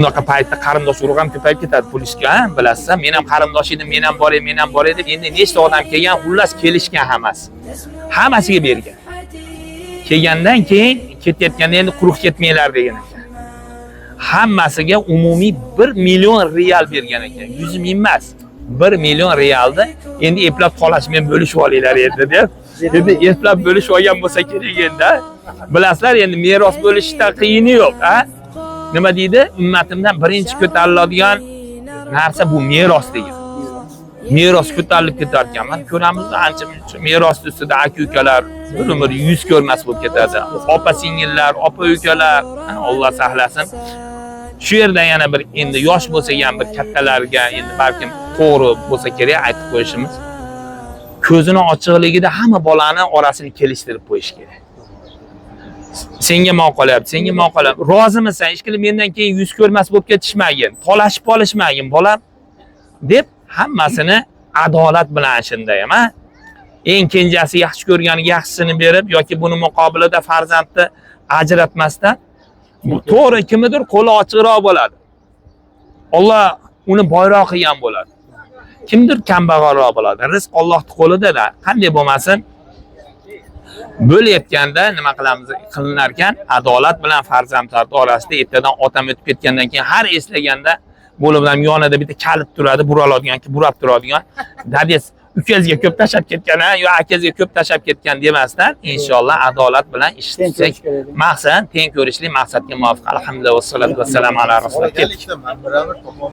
Bunaqa paytda qarindosh urug' ham ko'payib ketadi pul ishga, bilasiz. Men ham qarindosh edim, men ham bor edim. Endi nechta odam kelgan, xullas kelishgan hammasi. Hammasiga bergan. Kelgandan keyin ketayotganda endi quruq ketmanglar degan ekan. Hammasiga umumiy 1 million real bergan ekan. 100 ming emas. 1 million realni endi eplab qolash men bo'lishib olinglar endi deb. Endi eplab bo'lishib olgan bo'lsa kerak endi. Bilasizlar, endi meros bo'lishda qiyini yo'q, ha? Nima deydi? Ummatimdan birinchi ko'tariladigan narsa bu meros degan. Meros ko'tarilib ketar ekan. Men ko'ramiz, ancha meros ustida aka-ukalar bir umr yuz ko'rmas bo'lib ketadi. Opa-singillar, opa-ukalar, Alloh saqlasin. Shu yerda yana bir endi yosh bo'lsa ham bir kattalarga endi balkim to'g'ri bo'lsa kerak aytib qo'yishimiz. Ko'zini ochiqligida hamma bolani orasini kelishtirib qo'yish kerak. Senga ma'qulyapti, senga ma'qulyapti. Rozimisan? Ishqili mendan keyin yuz ko'rmas bo'lib ketishmagin, talashib qolishmagin bolam deb hammasini adolat bilan shunday ham, ha? Eng kenjasi yaxshi ko'rganiga yaxshisini berib yoki buni muqobilida farzandni ajratmasdan to'g'ri kimnidir qo'li ochiqroq bo'ladi. Alloh uni boyroq qilgan bo'ladi. Kimdir kambag'alroq bo'ladi. Rizq Allohning qo'lida-da. Qanday bo'lmasin, bo'layotganda nima qilamiz? Qilinar ekan, adolat bilan farzandlar orasida ertadan otam o'tib ketgandan keyin har eslaganda bo'lib ham yonida bitta kalit turadi, buraladigan, burab turadigan. Dadingiz ukangizga ko'p tashab ketgan, yo akangizga ko'p tashab ketgan demasdan, inshaalloh adolat bilan ish tutsak, maqsad teng ko'rishlik maqsadga muvofiq. Alhamdulillah, vassalatu vassalamu ala rasulilloh.